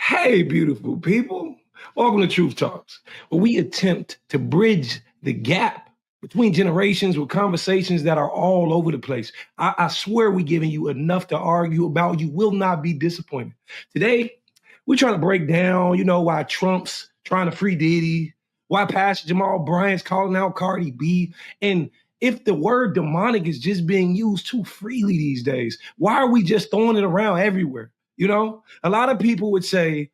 Hey, beautiful people. Welcome to Truth Talks, where we attempt to bridge the gap between generations with conversations that are all over the place. I swear we're giving you enough to argue about. You will not be disappointed. Today, we're trying to break down, why Trump's trying to free Diddy, why Pastor Jamal Bryant's calling out Cardi B, and if the word demonic is just being used too freely these days. Why are we just throwing it around everywhere? A lot of people would say,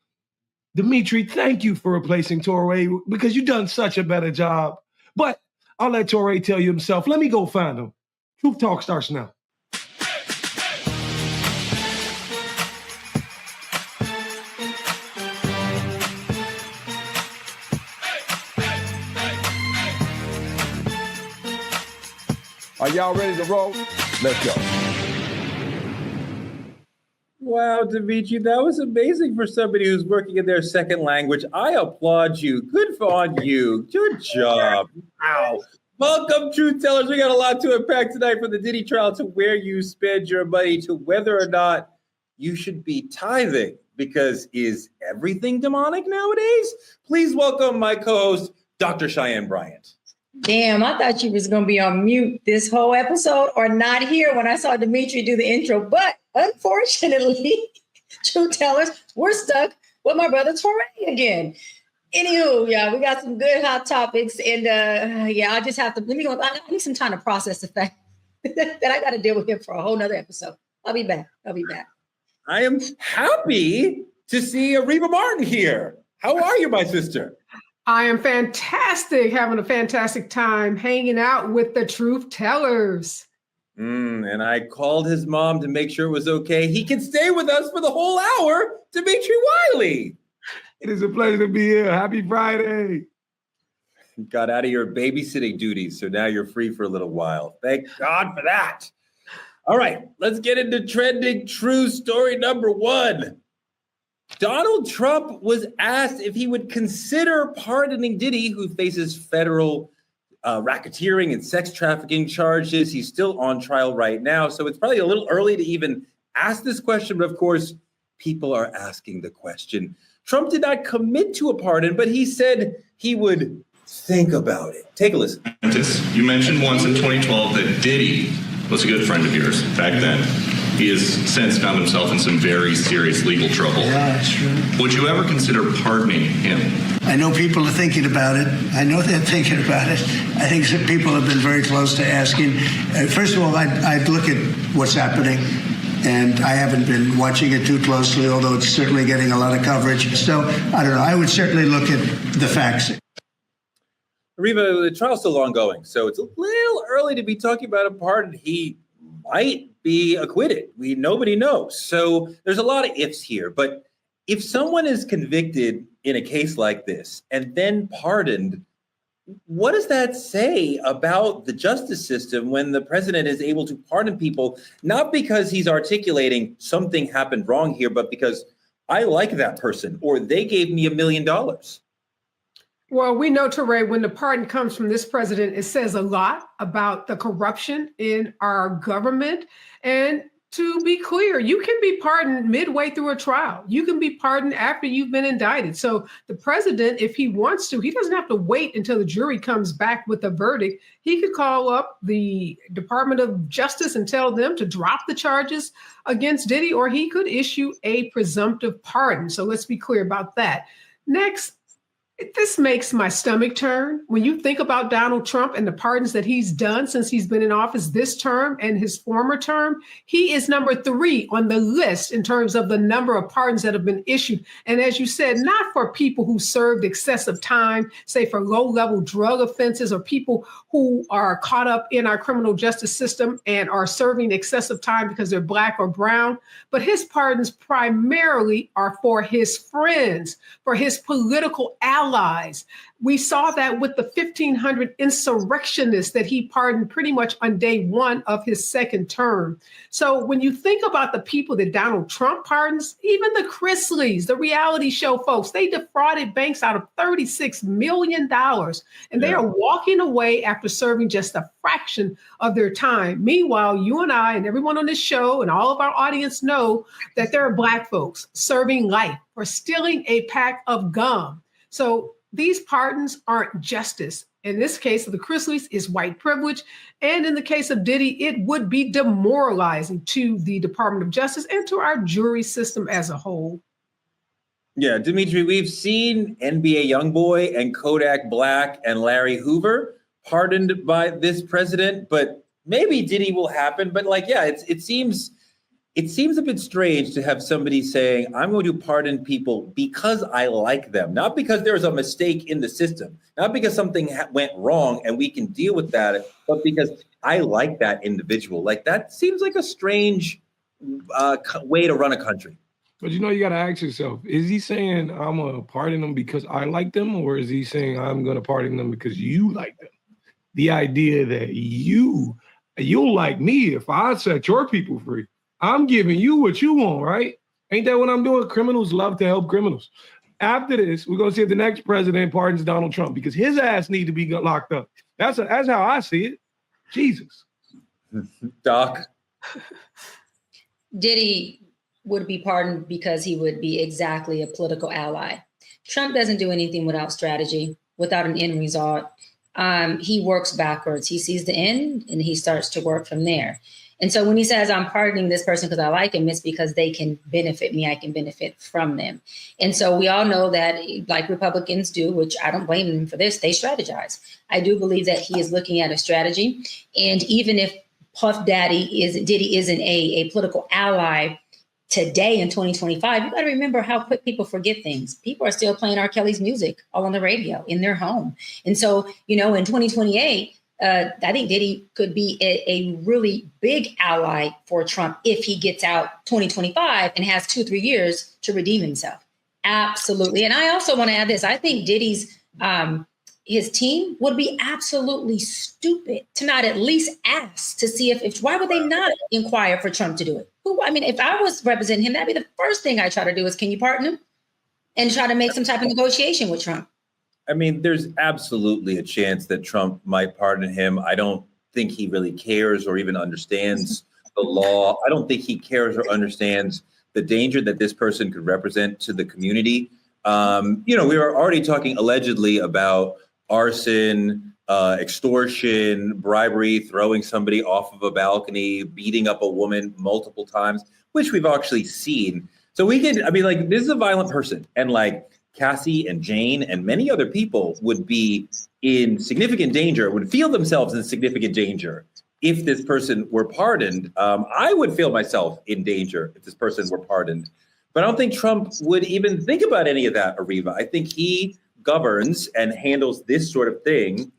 Dimitri, thank you for replacing Torre because you've done such a better job. But I'll let Torre tell you himself. Let me go find him. Truth Talk starts now. Are y'all ready to roll? Let's go. Wow, Dimitri, that was amazing for somebody who's working in their second language. I applaud you. Good on you. Good job. Wow. Welcome, truth tellers. We got a lot to unpack tonight, from the Diddy trial to where you spend your money to whether or not you should be tithing. Because is everything demonic nowadays? Please welcome my co-host, Dr. Cheyenne Bryant. Damn, I thought you was going to be on mute this whole episode or not here when I saw Dimitri do the intro. But unfortunately, truth tellers, we're stuck with my brother Torre again. Anywho, yeah, we got some good hot topics. And I just have to, I need some time to process the fact that I got to deal with him for a whole nother episode. I'll be back. I am happy to see Reva Martin here. How are you, my sister? I am fantastic, having a fantastic time hanging out with the truth tellers. And I called his mom to make sure it was okay. He can stay with us for the whole hour, Dimitri Wiley. It is a pleasure to be here. Happy Friday. You got out of your babysitting duties, so now you're free for a little while. Thank God for that. All right, let's get into trending true story number one. Donald Trump was asked if he would consider pardoning Diddy, who faces federal racketeering and sex trafficking charges. He's still on trial right now, so it's probably a little early to even ask this question, but of course, people are asking the question. Trump did not commit to a pardon, but he said he would think about it. Take a listen. You mentioned once in 2012 that Diddy was a good friend of yours back then. He has since found himself in some very serious legal trouble. Yeah, that's true. Would you ever consider pardoning him? I know people are thinking about it. I know they're thinking about it. I think some people have been very close to asking. First of all, I'd look at what's happening. And I haven't been watching it too closely, although it's certainly getting a lot of coverage. So, I don't know. I would certainly look at the facts. Reva, the trial's still ongoing, so it's a little early to be talking about a pardon. He might be acquitted. Nobody knows. So there's a lot of ifs here. But if someone is convicted in a case like this and then pardoned, what does that say about the justice system when the president is able to pardon people, not because he's articulating something happened wrong here, but because I like that person or they gave me $1 million? Well, we know, Torre, when the pardon comes from this president, it says a lot about the corruption in our government. And to be clear, you can be pardoned midway through a trial. You can be pardoned after you've been indicted. So the president, if he wants to, he doesn't have to wait until the jury comes back with a verdict. He could call up the Department of Justice and tell them to drop the charges against Diddy, or he could issue a presumptive pardon. So let's be clear about that. Next, this makes my stomach turn. When you think about Donald Trump and the pardons that he's done since he's been in office this term and his former term, he is number 3 on the list in terms of the number of pardons that have been issued. And as you said, not for people who served excessive time, say for low-level drug offenses or people who are caught up in our criminal justice system and are serving excessive time because they're Black or brown. But his pardons primarily are for his friends, for his political allies, allies. We saw that with the 1,500 insurrectionists that he pardoned pretty much on day one of his second term. So when you think about the people that Donald Trump pardons, even the Chrisleys, the reality show folks, they defrauded banks out of $36 million. And they are walking away after serving just a fraction of their time. Meanwhile, you and I and everyone on this show and all of our audience know that there are Black folks serving life for stealing a pack of gum. So these pardons aren't justice. In this case of the Chrisleys, is white privilege. And in the case of Diddy, it would be demoralizing to the Department of Justice and to our jury system as a whole. Yeah, Dimitri, we've seen NBA YoungBoy and Kodak Black and Larry Hoover pardoned by this president, but maybe Diddy will happen. But it seems a bit strange to have somebody saying, I'm going to pardon people because I like them, not because there's a mistake in the system, not because something went wrong and we can deal with that, but because I like that individual. Like, that seems like a strange way to run a country. But you got to ask yourself, is he saying I'm going to pardon them because I like them, or is he saying I'm going to pardon them because you like them? The idea that you'll like me if I set your people free. I'm giving you what you want, right? Ain't that what I'm doing? Criminals love to help criminals. After this, we're going to see if the next president pardons Donald Trump because his ass need to be locked up. That's how I see it. Jesus. Doc? Diddy would be pardoned because he would be exactly a political ally. Trump doesn't do anything without strategy, without an end result. He works backwards. He sees the end and he starts to work from there. And so when he says, I'm pardoning this person because I like him, it's because they can benefit me. I can benefit from them. And so we all know that, like Republicans do, which I don't blame them for this, they strategize. I do believe that he is looking at a strategy. And even if Diddy isn't a political ally today in 2025, you got to remember how quick people forget things. People are still playing R. Kelly's music all on the radio in their home. And so, in 2028, I think Diddy could be a really big ally for Trump if he gets out 2025 and has 2-3 years to redeem himself. Absolutely. And I also want to add this. I think Diddy's his team would be absolutely stupid to not at least ask to see if why would they not inquire for Trump to do it? If I was representing him, that'd be the first thing I try to do is, can you pardon him? And try to make some type of negotiation with Trump. There's absolutely a chance that Trump might pardon him. I don't think he really cares or even understands the law. I don't think he cares or understands the danger that this person could represent to the community. We were already talking allegedly about arson, extortion, bribery, throwing somebody off of a balcony, beating up a woman multiple times, which we've actually seen. So this is a violent person. And Cassie and Jane and many other people would be in significant danger, would feel themselves in significant danger if this person were pardoned. I would feel myself in danger if this person were pardoned. But I don't think Trump would even think about any of that, Ariva. I think he governs and handles this sort of thing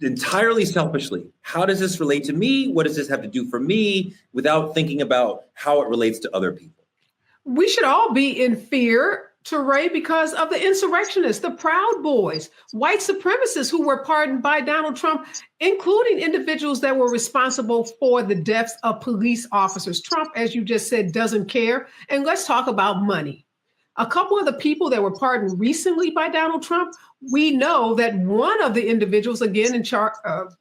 entirely selfishly. How does this relate to me? What does this have to do for me? Without thinking about how it relates to other people. We should all be in fear, Teray, because of the insurrectionists, the Proud Boys, white supremacists who were pardoned by Donald Trump, including individuals that were responsible for the deaths of police officers. Trump, as you just said, doesn't care. And let's talk about money. A couple of the people that were pardoned recently by Donald Trump, we know that one of the individuals, again,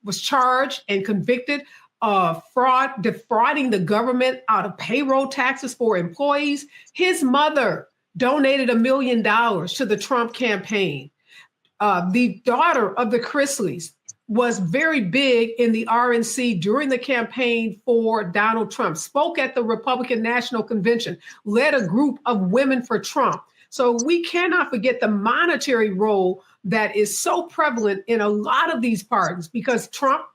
was charged and convicted of defrauding the government out of payroll taxes for employees. His mother donated $1 million to the Trump campaign. The daughter of the Chrisleys was very big in the RNC during the campaign for Donald Trump, spoke at the Republican National Convention, led a group of women for Trump. So we cannot forget the monetary role that is so prevalent in a lot of these pardons, because Trump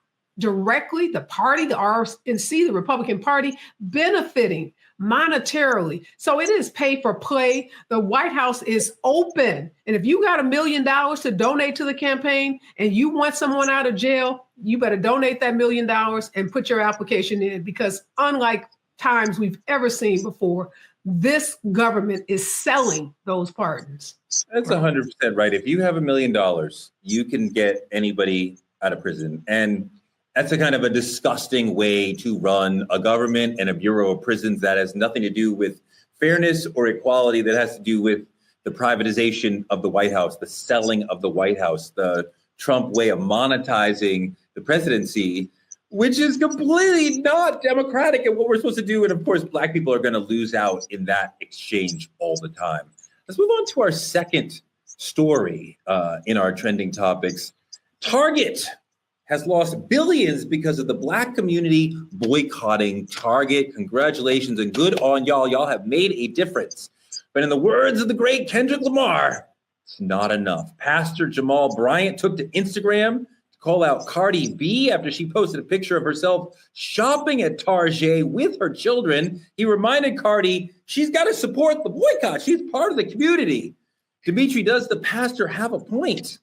directly, the party, the RNC, the Republican Party, benefiting monetarily. So it is pay for play. The White House is open. And if you got $1 million to donate to the campaign and you want someone out of jail, you better donate that $1 million and put your application in, because unlike times we've ever seen before, this government is selling those pardons. That's 100% right. If you have $1 million, you can get anybody out of prison. And that's a kind of a disgusting way to run a government and a bureau of prisons that has nothing to do with fairness or equality, that has to do with the privatization of the White House, the selling of the White House, the Trump way of monetizing the presidency, which is completely not democratic and what we're supposed to do. And of course, Black people are going to lose out in that exchange all the time. Let's move on to our second story in our trending topics. Target has lost billions because of the Black community boycotting Target. Congratulations and good on y'all. Y'all have made a difference. But in the words of the great Kendrick Lamar, it's not enough. Pastor Jamal Bryant took to Instagram to call out Cardi B after she posted a picture of herself shopping at Target with her children. He reminded Cardi she's got to support the boycott. She's part of the community. Dimitri, does the pastor have a point?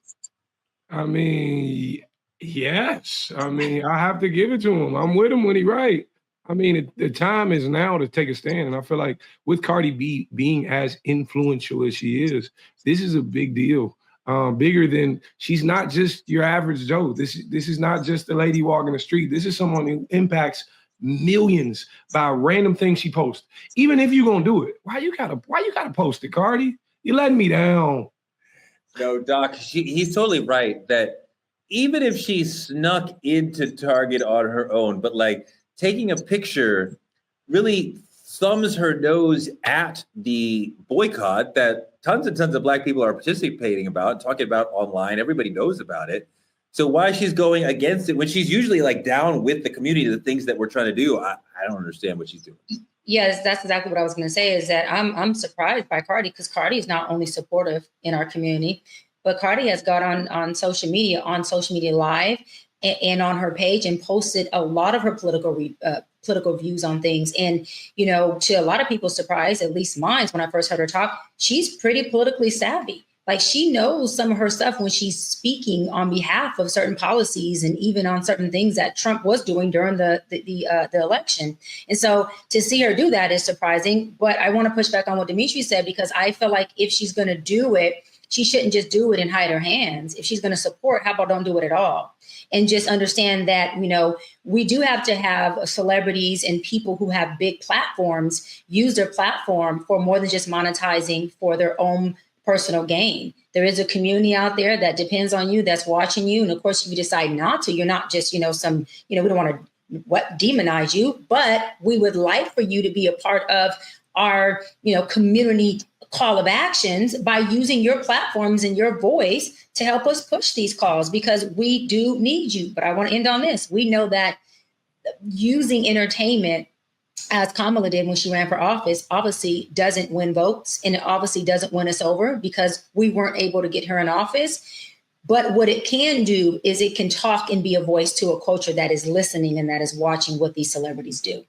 I mean, yes. I mean, I have to give it to him. I'm with him when he's right. I mean, the time is now to take a stand. And I feel like with Cardi B being as influential as she is, this is a big deal. Bigger than, she's not just your average Joe. This is not just a lady walking the street. This is someone who impacts millions by random things she posts. Even if you're gonna do it, why you gotta post it, Cardi? You're letting me down. No, Doc, he's totally right that even if she snuck into Target on her own, but like taking a picture really thumbs her nose at the boycott that tons and tons of Black people are participating about, talking about online. Everybody knows about it. So why she's going against it when she's usually like down with the community, the things that we're trying to do, I don't understand what she's doing. Yes, that's exactly what I was going to say, is that I'm surprised by Cardi, because Cardi is not only supportive in our community, but Cardi has got on social media Live and on her page and posted a lot of her political views on things. And, you know, to a lot of people's surprise, at least mine, when I first heard her talk, she's pretty politically savvy. Like, she knows some of her stuff when she's speaking on behalf of certain policies and even on certain things that Trump was doing during the election. And so to see her do that is surprising. But I want to push back on what Dimitri said, because I feel like if she's going to do it, she shouldn't just do it and hide her hands. If she's going to support, how about don't do it at all? And just understand that, you know, we do have to have celebrities and people who have big platforms use their platform for more than just monetizing for their own personal gain. There is a community out there that depends on you, that's watching you. And of course, if you decide not to, you're not just, we don't want to demonize you, but we would like for you to be a part of our, community call of actions by using your platforms and your voice to help us push these calls, because we do need you. But I want to end on this. We know that using entertainment, as Kamala did when she ran for office, obviously doesn't win votes, and it obviously doesn't win us over because we weren't able to get her in office. But what it can do is it can talk and be a voice to a culture that is listening and that is watching what these celebrities do.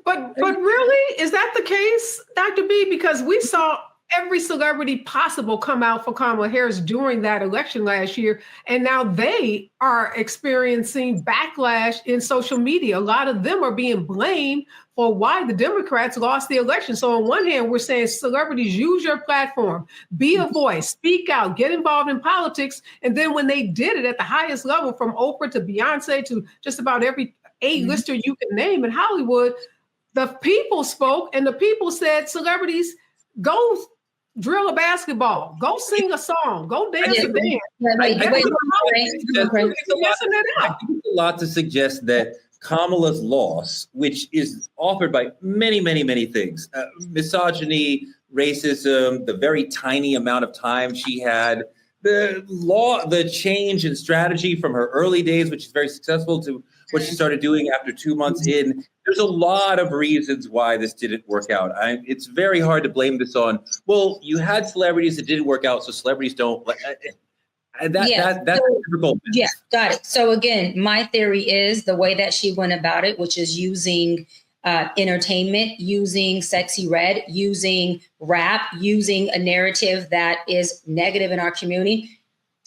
But really, is that the case, Dr. B? Because we saw every celebrity possible come out for Kamala Harris during that election last year, and now they are experiencing backlash in social media. A lot of them are being blamed for why the Democrats lost the election. So on one hand, we're saying celebrities, use your platform, be a voice, speak out, get involved in politics. And then when they did it at the highest level, from Oprah to Beyonce to just about every A-lister you can name in Hollywood, the people spoke, and the people said, celebrities, go drill a basketball, go sing a song, go dance a dance. It's a lot to suggest that Kamala's loss, which is offered by many, many, many things, misogyny, racism, the very tiny amount of time she had, the change in strategy from her early days, which is very successful, to what she started doing after 2 months in. There's a lot of reasons why this didn't work out. It's very hard to blame this on, well, you had celebrities that didn't work out, so celebrities don't. That's difficult. Yeah, got it. So again, my theory is the way that she went about it, which is using entertainment, using sexy red, using rap, using a narrative that is negative in our community.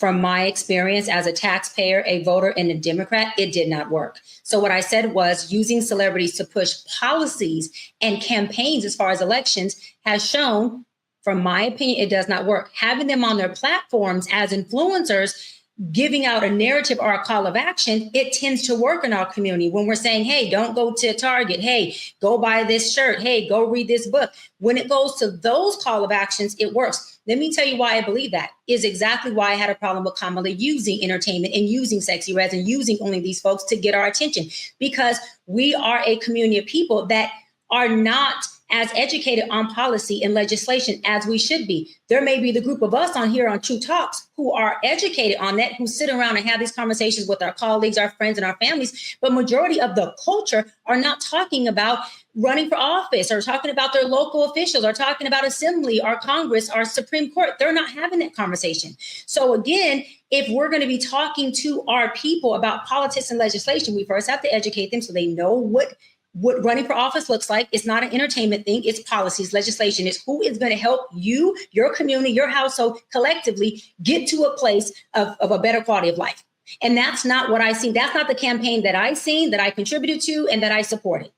from my experience as a taxpayer, a voter, and a Democrat, it did not work. So what I said was using celebrities to push policies and campaigns as far as elections has shown, from my opinion, it does not work. Having them on their platforms as influencers, giving out a narrative or a call of action, it tends to work in our community when we're saying, hey, don't go to Target. Hey, go buy this shirt. Hey, go read this book. When it goes to those call of actions, it works. Let me tell you why I believe that is exactly why I had a problem with Kamala using entertainment and using Sexy Reds and using only these folks to get our attention, because we are a community of people that are not as educated on policy and legislation as we should be. There may be the group of us on here on True Talks who are educated on that, who sit around and have these conversations with our colleagues, our friends, and our families. But majority of the culture are not talking about running for office or talking about their local officials or talking about assembly or Congress or Supreme Court. They're not having that conversation. So again, if we're going to be talking to our people about politics and legislation, we first have to educate them so they know what running for office looks like. It's not an entertainment thing. It's policies, legislation. It's who is going to help you, your community, your household collectively get to a place of a better quality of life. And that's not what I see. That's not the campaign that I seen, that I contributed to, and that I supported.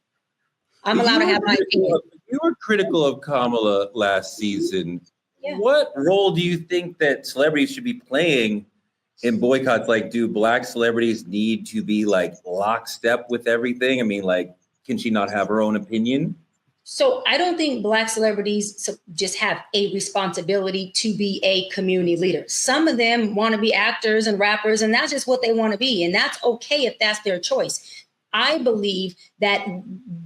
I'm allowed to have my opinion. You were critical of Kamala last season. Yeah. What role do you think that celebrities should be playing in boycotts? Like, do Black celebrities need to be like lockstep with everything? I mean, like, can she not have her own opinion? So I don't think Black celebrities just have a responsibility to be a community leader. Some of them want to be actors and rappers, and that's just what they want to be. And that's okay if that's their choice. I believe that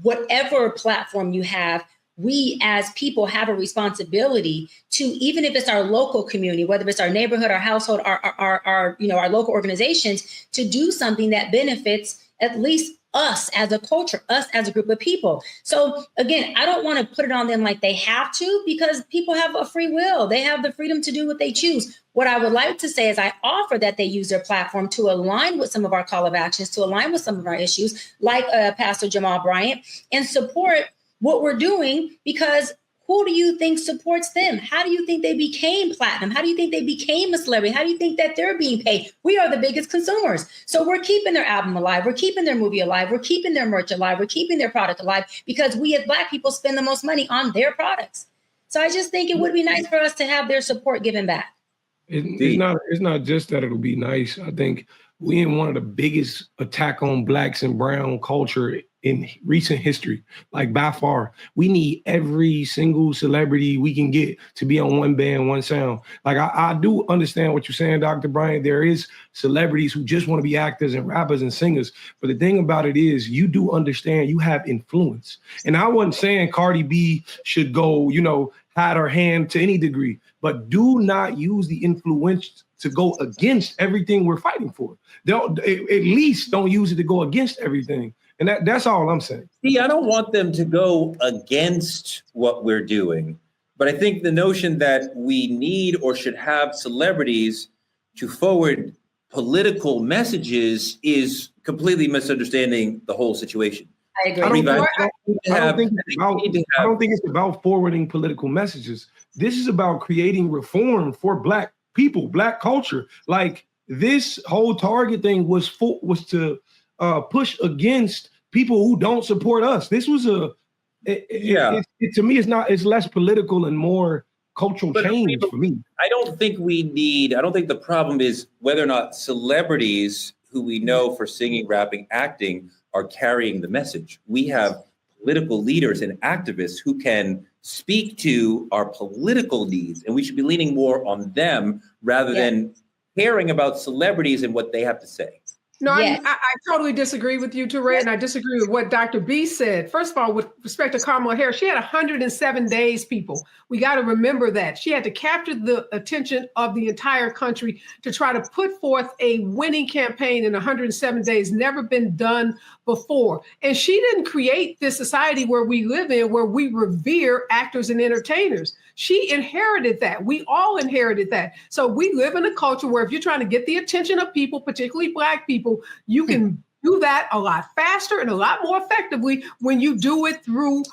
whatever platform you have, we as people have a responsibility to, even if it's our local community, whether it's our neighborhood, our household, our local organizations, to do something that benefits at least us as a culture, us as a group of people. So again, I don't want to put it on them like they have to, because people have a free will. They have the freedom to do what they choose. What I would like to say is I offer that they use their platform to align with some of our call of actions, to align with some of our issues, like Pastor Jamal Bryant, and support what we're doing, because who do you think supports them? How do you think they became platinum? How do you think they became a celebrity? How do you think that they're being paid? We are the biggest consumers. So we're keeping their album alive. We're keeping their movie alive. We're keeping their merch alive. We're keeping their product alive, because we as Black people spend the most money on their products. So I just think it would be nice for us to have their support given back. It's not just that it'll be nice. I think we in one of the biggest attack on Blacks and brown culture in recent history, like by far. We need every single celebrity we can get to be on one band, one sound. Like I do understand what you're saying, Dr. Bryant. There is celebrities who just want to be actors and rappers and singers. But the thing about it is, you do understand you have influence. And I wasn't saying Cardi B should go, hide her hand to any degree, but do not use the influence to go against everything we're fighting for. At least don't use it to go against everything. And that's all I'm saying. See, I don't want them to go against what we're doing, but I think the notion that we need or should have celebrities to forward political messages is completely misunderstanding the whole situation. I agree. I don't think it's about forwarding political messages. This is about creating reform for Black people, Black culture. Like, this whole Target thing was to push against people who don't support us. This was to me, it's less political and more cultural change for me. I don't think the problem is whether or not celebrities who we know for singing, rapping, acting are carrying the message. We have political leaders and activists who can speak to our political needs, and we should be leaning more on them rather than caring about celebrities and what they have to say. No, Yes. I totally disagree with you, Teray, and I disagree with what Dr. B said. First of all, with respect to Kamala Harris, she had 107 days, people. We got to remember that. She had to capture the attention of the entire country to try to put forth a winning campaign in 107 days, never been done before. And she didn't create this society where we live in, where we revere actors and entertainers. She inherited that. We all inherited that. So we live in a culture where if you're trying to get the attention of people, particularly Black people, you can do that a lot faster and a lot more effectively when you do it through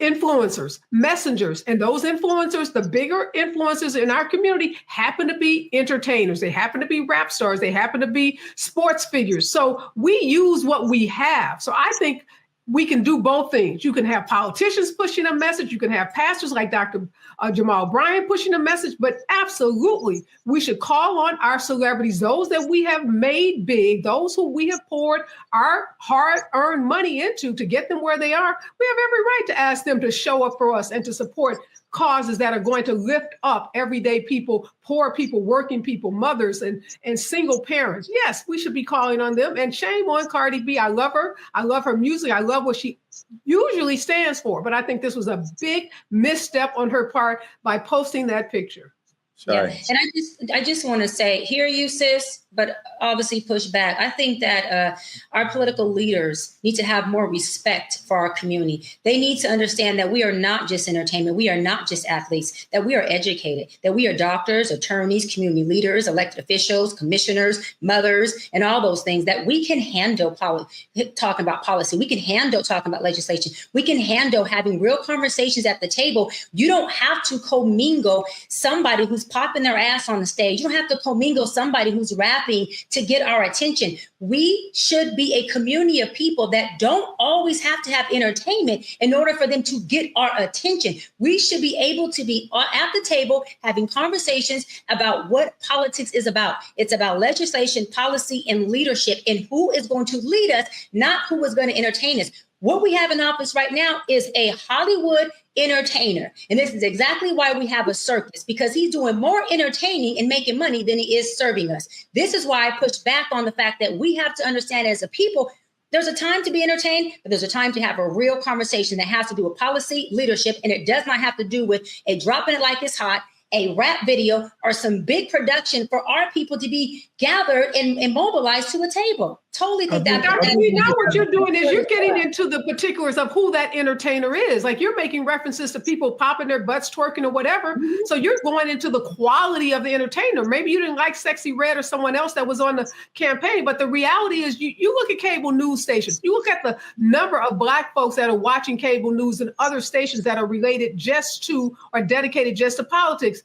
influencers, messengers, and those influencers, the bigger influencers in our community happen to be entertainers. They happen to be rap stars. They happen to be sports figures. So we use what we have. So I think we can do both things. You can have politicians pushing a message. You can have pastors like Dr. Jamal Bryant pushing a message, but absolutely, we should call on our celebrities, those that we have made big, those who we have poured our hard-earned money into to get them where they are. We have every right to ask them to show up for us and to support causes that are going to lift up everyday people, poor people, working people, mothers, and single parents. Yes, we should be calling on them. And shame on Cardi B. I love her. I love her music. I love what she usually stands for. But I think this was a big misstep on her part by posting that picture. Sorry. Yeah. And I just want to say, hear you, sis, but obviously push back. I think that our political leaders need to have more respect for our community. They need to understand that we are not just entertainment. We are not just athletes, that we are educated, that we are doctors, attorneys, community leaders, elected officials, commissioners, mothers, and all those things, that we can handle talking about policy. We can handle talking about legislation. We can handle having real conversations at the table. You don't have to commingle somebody who's popping their ass on the stage. You don't have to commingle somebody who's rapping to get our attention. We should be a community of people that don't always have to have entertainment in order for them to get our attention. We should be able to be at the table having conversations about what politics is about. It's about legislation, policy, and leadership, and who is going to lead us, not who is going to entertain us. What we have in office right now is a Hollywood entertainer. And this is exactly why we have a circus, because he's doing more entertaining and making money than he is serving us. This is why I push back on the fact that we have to understand as a people, there's a time to be entertained, but there's a time to have a real conversation that has to do with policy, leadership, and it does not have to do with a dropping it like it's hot, a rap video, or some big production for our people to be gathered and mobilized to a table. Totally think that. Now what you're doing is you're getting into the particulars of who that entertainer is. Like, you're making references to people popping their butts, twerking, or whatever. Mm-hmm. So you're going into the quality of the entertainer. Maybe you didn't like Sexy Red or someone else that was on the campaign, but the reality is you look at cable news stations, you look at the number of Black folks that are watching cable news and other stations that are related just to or dedicated just to politics.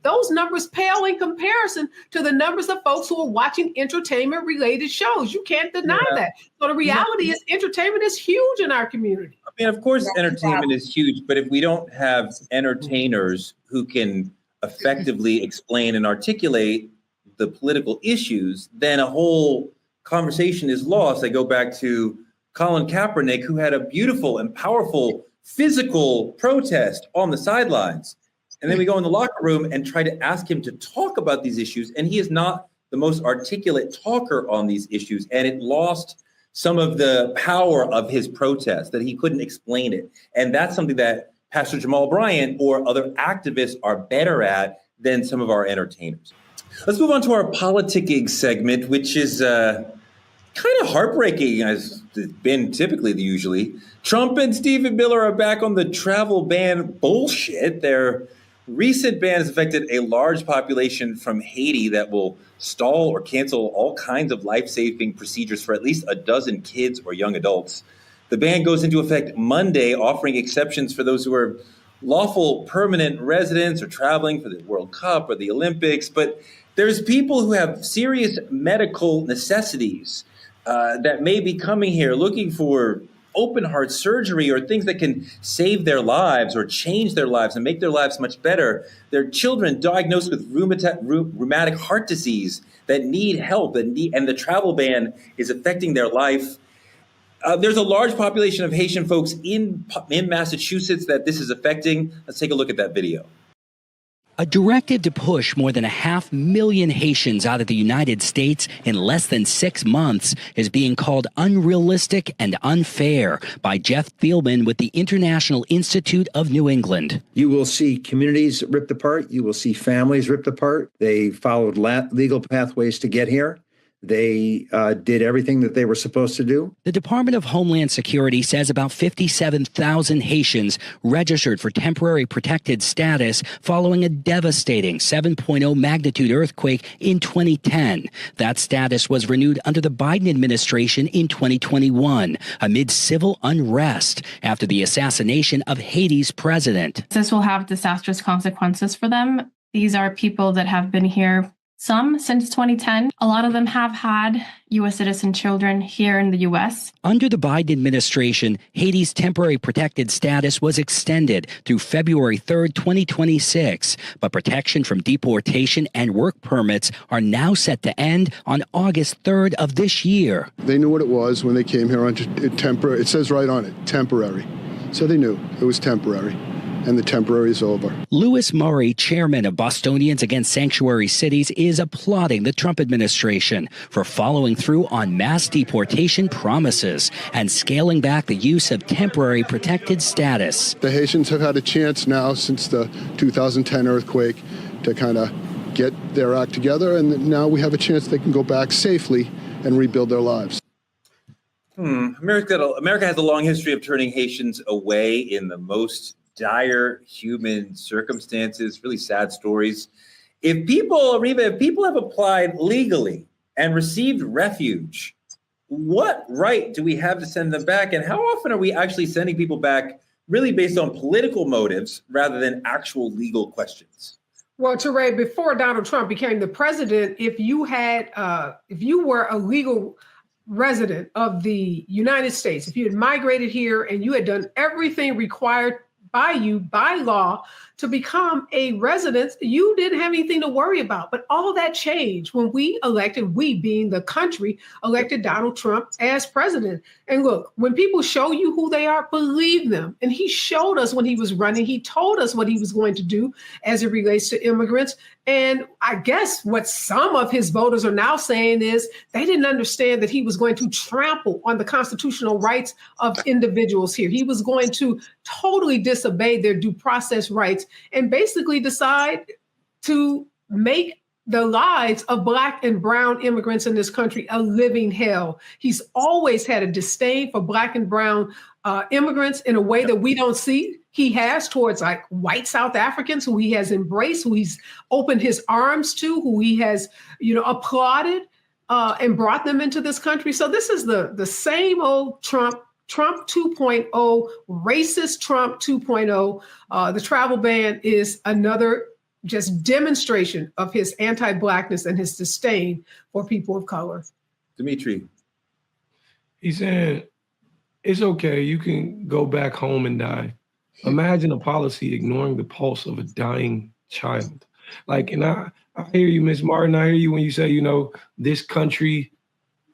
Those numbers pale in comparison to the numbers of folks who are watching entertainment related shows. You can't deny that. So the reality is entertainment is huge in our community. I mean, of course, entertainment is huge, but if we don't have entertainers who can effectively explain and articulate the political issues, then a whole conversation is lost. I go back to Colin Kaepernick, who had a beautiful and powerful physical protest on the sidelines. And then we go in the locker room and try to ask him to talk about these issues. And he is not the most articulate talker on these issues. And it lost some of the power of his protest, that he couldn't explain it. And that's something that Pastor Jamal Bryant or other activists are better at than some of our entertainers. Let's move on to our politicking segment, which is kind of heartbreaking, as it's been typically usually. Trump and Stephen Miller are back on the travel ban bullshit. Their recent ban has affected a large population from Haiti that will stall or cancel all kinds of life-saving procedures for at least a dozen kids or young adults. The ban goes into effect Monday, offering exceptions for those who are lawful permanent residents or traveling for the World Cup or the Olympics. But there's people who have serious medical necessities that may be coming here looking for open heart surgery or things that can save their lives or change their lives and make their lives much better. There are children diagnosed with rheumatic heart disease that need help, and the travel ban is affecting their life. There's a large population of Haitian folks in Massachusetts that this is affecting. Let's take a look at that video. A directive to push more than 500,000 Haitians out of the United States in less than 6 months is being called unrealistic and unfair by Jeff Thielman with the International Institute of New England. You will see communities ripped apart. You will see families ripped apart. They followed legal pathways to get here. They did everything that they were supposed to do. The Department of Homeland Security says about 57,000 Haitians registered for temporary protected status following a devastating 7.0 magnitude earthquake in 2010. That status was renewed under the Biden administration in 2021 amid civil unrest after the assassination of Haiti's president. This will have disastrous consequences for them. These are people that have been here, some since 2010. A lot of them have had U.S. citizen children here in the U.S. Under the Biden administration, Haiti's temporary protected status was extended through February 3rd, 2026, but protection from deportation and work permits are now set to end on August 3rd of this year. They knew what it was when they came here on temporary. It says right on it, temporary. So they knew it was temporary. And the temporary is over. Louis Murray, chairman of Bostonians Against Sanctuary Cities, is applauding the Trump administration for following through on mass deportation promises and scaling back the use of temporary protected status. The Haitians have had a chance now since the 2010 earthquake to kind of get their act together, and now we have a chance they can go back safely and rebuild their lives. America has a long history of turning Haitians away in the most dire human circumstances, really sad stories. If people have applied legally and received refuge, what right do we have to send them back? And how often are we actually sending people back really based on political motives rather than actual legal questions? Well, Teray, before Donald Trump became the president, if you were a legal resident of the United States, if you had migrated here and you had done everything required by you, by law, to become a resident, you didn't have anything to worry about. But all that changed when we being the country, elected Donald Trump as president. And look, when people show you who they are, believe them. And he showed us when he was running. He told us what he was going to do as it relates to immigrants. And I guess what some of his voters are now saying is they didn't understand that he was going to trample on the constitutional rights of individuals here. He was going to totally disobey their due process rights and basically decide to make the lives of Black and brown immigrants in this country a living hell. He's always had a disdain for Black and brown immigrants in a way that we don't see. He has towards like white South Africans who he has embraced, who he's opened his arms to, who he has, applauded and brought them into this country. So this is the same old Trump 2.0, racist Trump 2.0. The travel ban is another just demonstration of his anti-Blackness and his disdain for people of color. Dimitri. He said, it's okay, you can go back home and die. Imagine a policy ignoring the pulse of a dying child. And I hear you, Ms. Martin, I hear you when you say, this country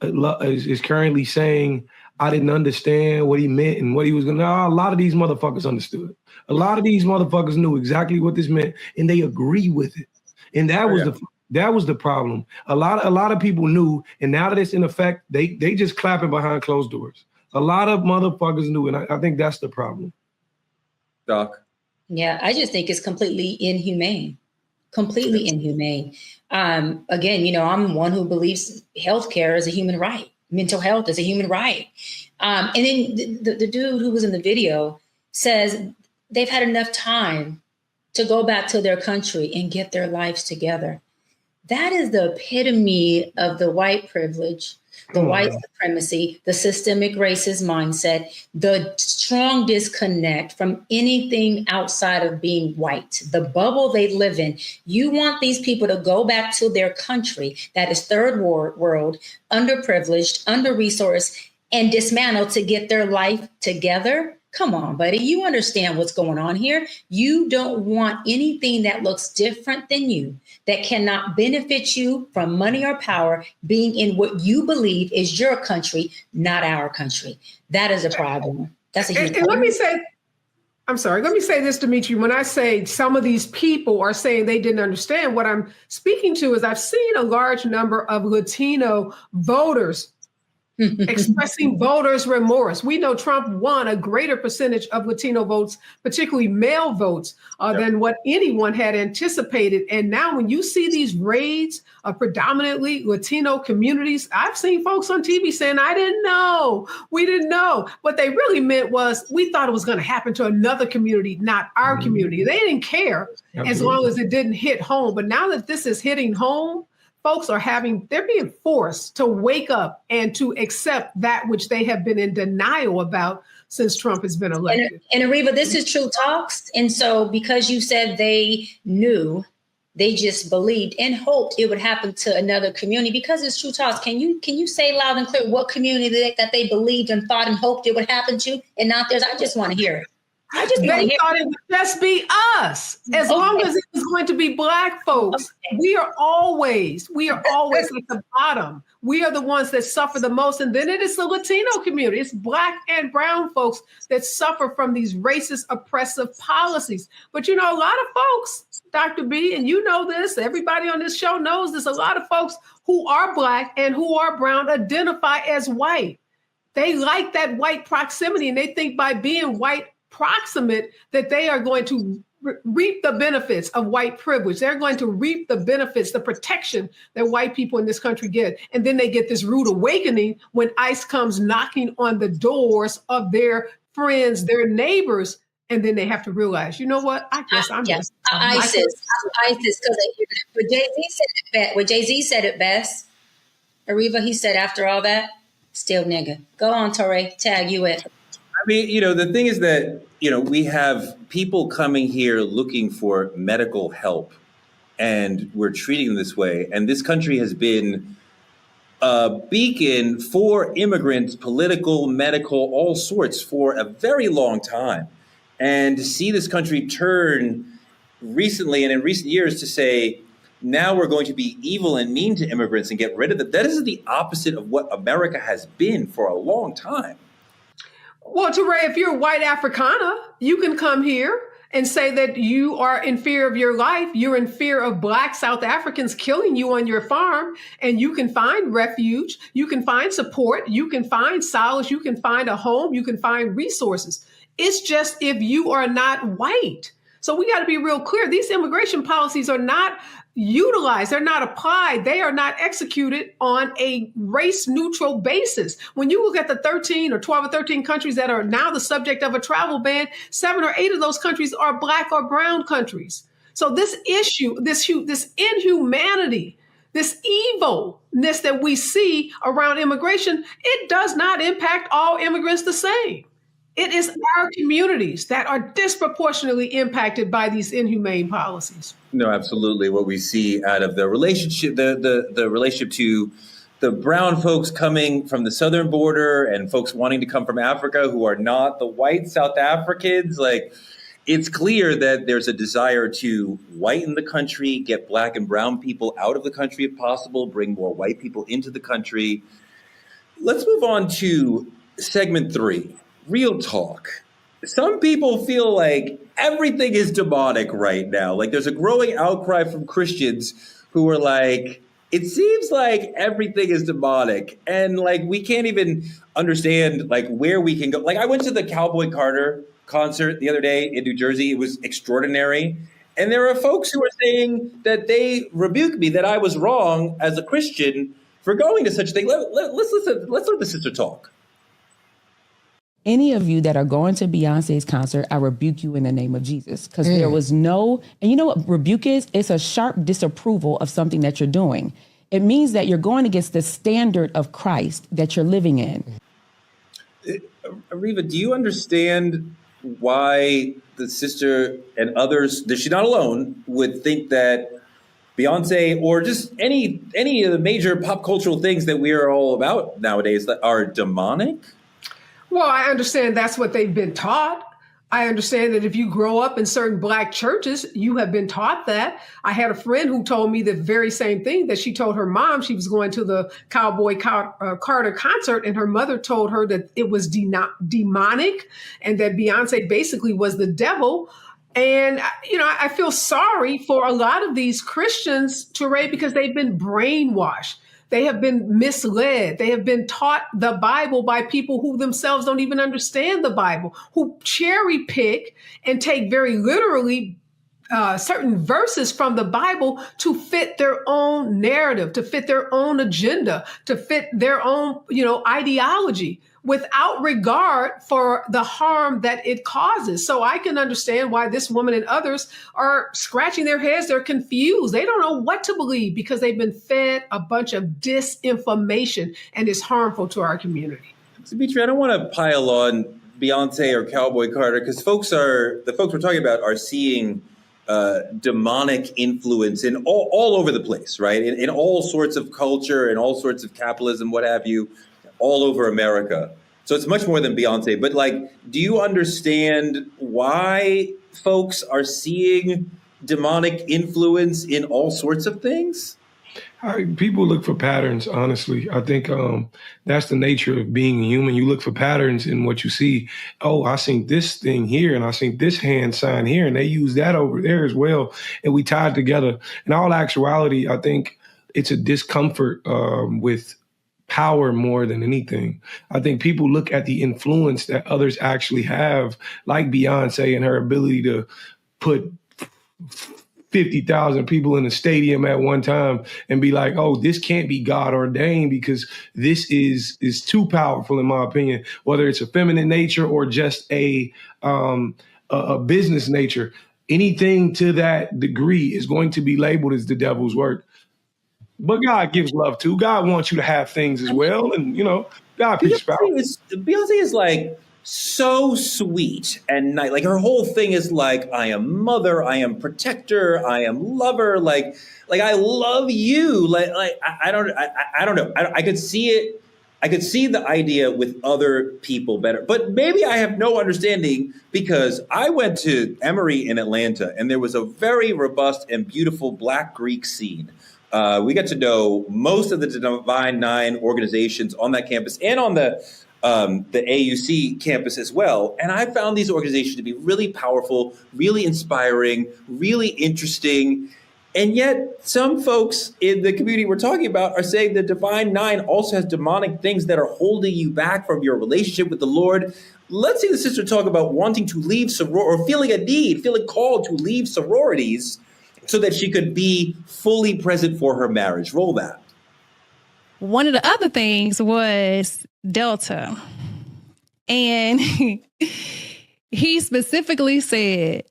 is currently saying, I didn't understand what he meant and what he was going to. A lot of these motherfuckers understood. A lot of these motherfuckers knew exactly what this meant, and they agree with it. And that was the problem. A lot of people knew, and now that it's in effect, they just clapping behind closed doors. A lot of motherfuckers knew, and I think that's the problem. Doc. Yeah, I just think it's completely inhumane. Completely inhumane. Again, I'm one who believes healthcare is a human right. Mental health is a human right. And then the dude who was in the video says they've had enough time to go back to their country and get their lives together. That is the epitome of the white privilege, the white supremacy, the systemic racist mindset, the strong disconnect from anything outside of being white, the bubble they live in. You want these people to go back to their country that is third world, underprivileged, under-resourced, and dismantled to get their life together? Come on, buddy. You understand what's going on here. You don't want anything that looks different than you, that cannot benefit you from money or power, being in what you believe is your country, not our country. That is a problem. That's a huge problem. Let me say this, Dimitri. When I say some of these people are saying they didn't understand, what I'm speaking to is I've seen a large number of Latino voters expressing voters' remorse. We know Trump won a greater percentage of Latino votes, particularly male votes, than what anyone had anticipated. And now when you see these raids of predominantly Latino communities, I've seen folks on TV saying, I didn't know, we didn't know. What they really meant was, we thought it was going to happen to another community, not our community. They didn't care as long as it didn't hit home. But now that this is hitting home, folks they're being forced to wake up and to accept that which they have been in denial about since Trump has been elected. And Ariva, this is True Talks. And so because you said they knew, they just believed and hoped it would happen to another community, because it's True Talks. Can you say loud and clear what community that they believed and thought and hoped it would happen to and not theirs? I just want to hear it. They thought it would just be us, as long as it was going to be Black folks. We are always at the bottom. We are the ones that suffer the most. And then it is the Latino community. It's Black and brown folks that suffer from these racist, oppressive policies. But a lot of folks, Dr. B, and you know this, everybody on this show knows this, a lot of folks who are Black and who are brown identify as white. They like that white proximity, and they think by being white proximate that they are going to reap the benefits of white privilege. They're going to reap the benefits, the protection that white people in this country get. And then they get this rude awakening when ICE comes knocking on the doors of their friends, their neighbors. And then they have to realize, you know what? I guess I'm just ISIS. Because Jay-Z said it best. Ariva, he said after all that, still nigga. Go on, Torre, tag you it. I mean, the thing is that, we have people coming here looking for medical help, and we're treating them this way. And this country has been a beacon for immigrants, political, medical, all sorts, for a very long time. And to see this country turn recently and in recent years to say, now we're going to be evil and mean to immigrants and get rid of them, that is the opposite of what America has been for a long time. Well, Teray, if you're white Africana, you can come here and say that you are in fear of your life. You're in fear of Black South Africans killing you on your farm, and you can find refuge. You can find support. You can find solace. You can find a home. You can find resources. It's just if you are not white. So we got to be real clear. These immigration policies are not utilized. They're not applied. They are not executed on a race neutral basis. When you look at the 12 or 13 countries that are now the subject of a travel ban, 7 or 8 of those countries are Black or brown countries. So this issue, this inhumanity, this evilness that we see around immigration, it does not impact all immigrants the same. It is our communities that are disproportionately impacted by these inhumane policies. No, absolutely. What we see out of the relationship, the relationship to the brown folks coming from the southern border and folks wanting to come from Africa who are not the white South Africans, it's clear that there's a desire to whiten the country, get Black and brown people out of the country if possible, bring more white people into the country. Let's move on to segment 3. Real talk. Some people feel like everything is demonic right now. There's a growing outcry from Christians who are like, it seems like everything is demonic. And we can't even understand where we can go. I went to the Cowboy Carter concert the other day in New Jersey. It was extraordinary. And there are folks who are saying that they rebuked me, that I was wrong as a Christian for going to such a thing. Let's listen. Let's let the sister talk. Any of you that are going to Beyonce's concert, I rebuke you in the name of Jesus. Because there was and you know what rebuke is? It's a sharp disapproval of something that you're doing. It means that you're going against the standard of Christ that you're living in. Ariva, do you understand why the sister and others, that she's not alone, would think that Beyonce or just any of the major pop cultural things that we are all about nowadays that are demonic? Well, I understand that's what they've been taught. I understand that if you grow up in certain Black churches, you have been taught that. I had a friend who told me the very same thing, that she told her mom she was going to the Cowboy Carter concert, and her mother told her that it was demonic and that Beyonce basically was the devil. And, I feel sorry for a lot of these Christians, Teray, because they've been brainwashed. They have been misled. They have been taught the Bible by people who themselves don't even understand the Bible, who cherry pick and take very literally certain verses from the Bible to fit their own narrative, to fit their own agenda, to fit their own, ideology, without regard for the harm that it causes. So I can understand why this woman and others are scratching their heads. They're confused. They don't know what to believe because they've been fed a bunch of disinformation, and it's harmful to our community. Dimitri, I don't want to pile on Beyonce or Cowboy Carter because the folks we're talking about are seeing demonic influence in all over the place, right? In all sorts of culture and all sorts of capitalism, what have you, all over America. So it's much more than Beyonce. But do you understand why folks are seeing demonic influence in all sorts of things? People look for patterns, honestly. I think that's the nature of being human. You look for patterns in what you see. Oh, I seen this thing here, and I seen this hand sign here, and they use that over there as well. And we tied together. In all actuality, I think it's a discomfort with power more than anything. I think people look at the influence that others actually have, like Beyonce and her ability to put 50,000 people in a stadium at one time and be like, oh, this can't be God ordained because this is too powerful, in my opinion, whether it's a feminine nature or just a business nature. Anything to that degree is going to be labeled as the devil's work. But God gives love too. God wants you to have things as well. And, God preaches power. Beyonce is so sweet and nice. Her whole thing is I am mother, I am protector, I am lover. I love you. I don't know. I could see it. I could see the idea with other people better, but maybe I have no understanding because I went to Emory in Atlanta and there was a very robust and beautiful Black Greek scene. We got to know most of the Divine Nine organizations on that campus and on the AUC campus as well. And I found these organizations to be really powerful, really inspiring, really interesting. And yet some folks in the community we're talking about are saying the Divine Nine also has demonic things that are holding you back from your relationship with the Lord. Let's see the sister talk about wanting to leave or feeling a need, feeling called to leave sororities so that she could be fully present for her marriage. Roll that. One of the other things was Delta. And he specifically said,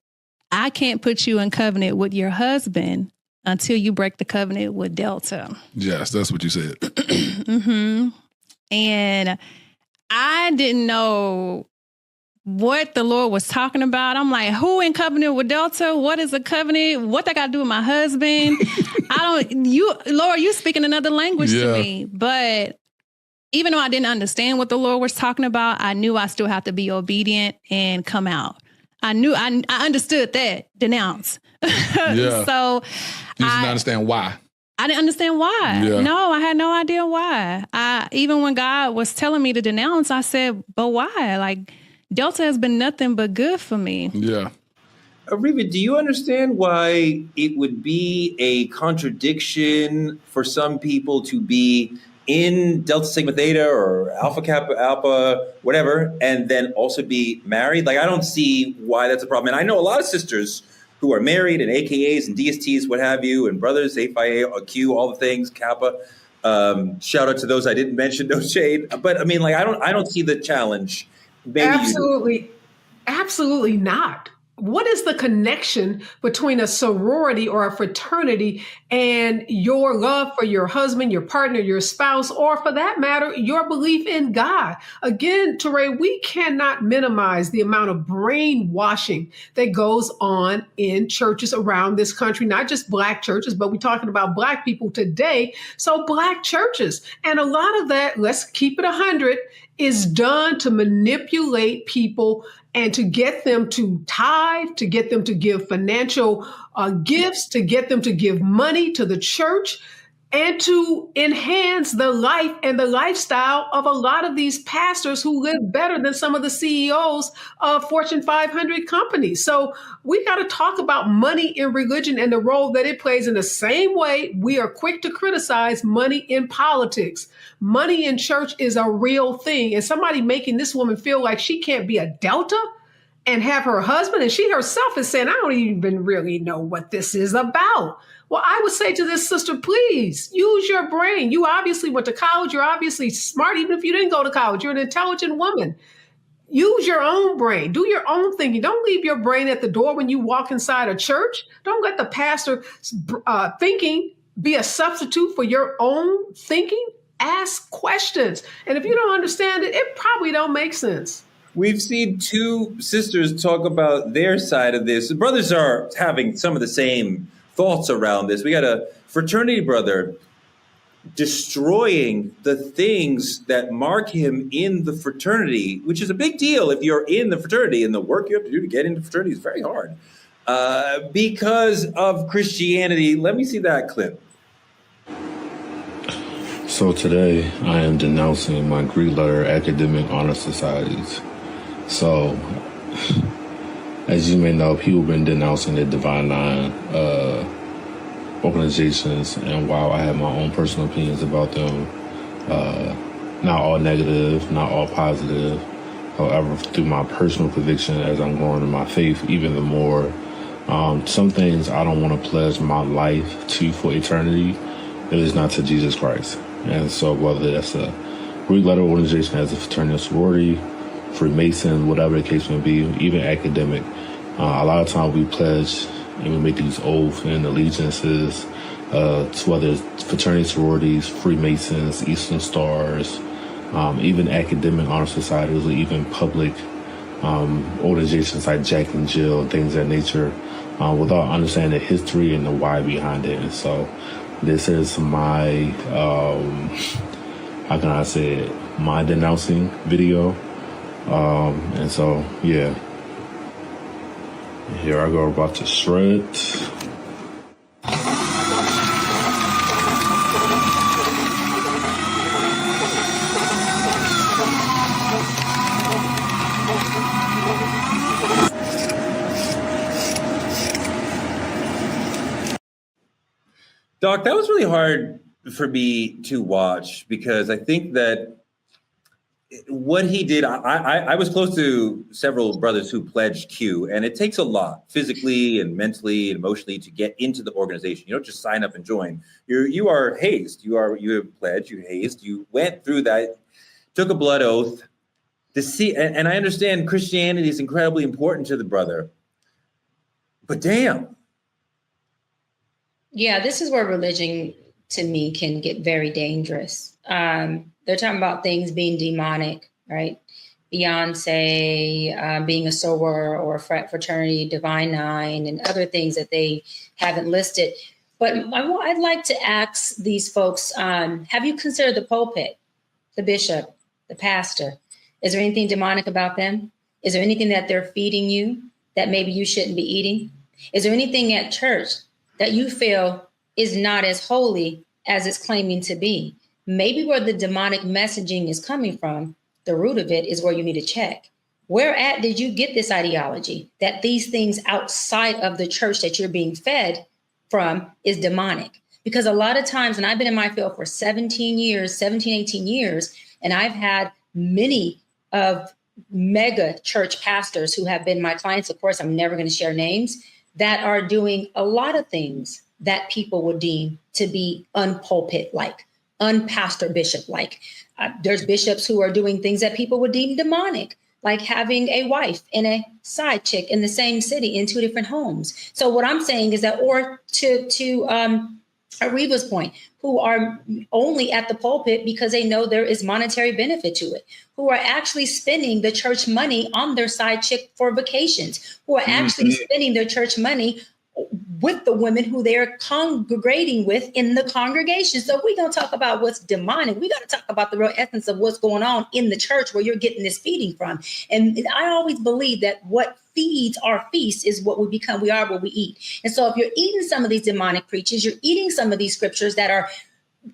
I can't put you in covenant with your husband until you break the covenant with Delta. Yes, that's what you said. Mm-hmm. And I didn't know what the Lord was talking about. I'm like, who in covenant with Delta? What is a covenant? What that got to do with my husband? Lord, you speaking another language to me. But even though I didn't understand what the Lord was talking about, I knew I still have to be obedient and come out. I understood that, denounce. Yeah. So you didn't understand why. I didn't understand why. Yeah. No, I had no idea why. Even when God was telling me to denounce, I said, but why? Delta has been nothing but good for me. Yeah. Reva, do you understand why it would be a contradiction for some people to be in Delta Sigma Theta or Alpha Kappa Alpha, whatever, and then also be married? I don't see why that's a problem. And I know a lot of sisters who are married and AKAs and DSTs, what have you, and brothers, APHIA, Q, all the things, Kappa. Shout out to those I didn't mention, no shade. But I don't see the challenge. Maybe absolutely not. What is the connection between a sorority or a fraternity and your love for your husband, your partner, your spouse, or for that matter, your belief in God? Again, Teray, we cannot minimize the amount of brainwashing that goes on in churches around this country, not just Black churches, but we're talking about Black people today. So Black churches. And a lot of that, let's keep it 100, is done to manipulate people and to get them to tithe, to get them to give financial gifts, to get them to give money to the church. and to enhance the life and the lifestyle of a lot of these pastors who live better than some of the CEOs of Fortune 500 companies. So we got to talk about money in religion and the role that it plays in the same way we are quick to criticize money in politics. Money in church is a real thing. And somebody making this woman feel like she can't be a Delta and have her husband, and she herself is saying, I don't even really know what this is about. Well, I would say to this sister, please use your brain. You obviously went to college. You're obviously smart. Even if you didn't go to college, you're an intelligent woman. Use your own brain. Do your own thinking. Don't leave your brain at the door when you walk inside a church. Don't let the pastor thinking be a substitute for your own thinking. Ask questions. And if you don't understand it, it probably don't make sense. We've seen two sisters talk about their side of this. The brothers are having some of the same thoughts around this. We got a fraternity brother destroying the things that mark him in the fraternity, which is a big deal if you're in the fraternity, and the work you have to do to get into fraternity is very hard because of Christianity. Let me see that clip. So today I am denouncing my Greek letter academic honor societies. So, as you may know, people have been denouncing the Divine Nine organizations, and while I have my own personal opinions about them, not all negative, not all positive, however, through my personal conviction as I'm growing in my faith even the more, some things I don't want to pledge my life to for eternity, it is not to Jesus Christ. And so whether that's a Greek letter organization as a fraternity or sorority, Freemason, whatever the case may be, even academic. A lot of times we pledge and we make these oaths and allegiances to whether it's fraternity, sororities, Freemasons, Eastern Stars, even academic honor societies, or even public organizations like Jack and Jill and things of that nature, without understanding the history and the why behind it. And so this is my, how can I say it, my denouncing video. And so, yeah, here I go about to shred. Doc, that was really hard for me to watch because I think that what he did, I was close to several brothers who pledged Q, and it takes a lot physically and mentally and emotionally to get into the organization. You don't just sign up and join. You are hazed. You have pledged, you hazed, you went through that, took a blood oath to see, and I understand Christianity is incredibly important to the brother, but damn. Yeah, this is where religion to me can get very dangerous. They're talking about things being demonic, right? Beyonce being a soror or a fraternity, Divine Nine, and other things that they haven't listed. But I'd like to ask these folks, have you considered the pulpit, the bishop, the pastor? Is there anything demonic about them? Is there anything that they're feeding you that maybe you shouldn't be eating? Is there anything at church that you feel is not as holy as it's claiming to be? Maybe where the demonic messaging is coming from, the root of it is where you need to check. Where at did you get this ideology that these things outside of the church that you're being fed from is demonic? Because a lot of times, and I've been in my field for 18 years, and I've had many of mega church pastors who have been my clients. Of course, I'm never going to share names, that are doing a lot of things that people would deem to be unpulpit-like, unpastor bishop-like. There's bishops who are doing things that people would deem demonic, like having a wife and a side chick in the same city in two different homes. So what I'm saying is that, or to Areva's point, who are only at the pulpit because they know there is monetary benefit to it, who are actually spending the church money on their side chick for vacations, who are actually spending their church money with the women who they're congregating with in the congregation. So we're going to talk about what's demonic. We got to talk about the real essence of what's going on in the church where you're getting this feeding from. And I always believe that what feeds our feast is what we become. We are what we eat. And so if you're eating some of these demonic preachers, you're eating some of these scriptures that are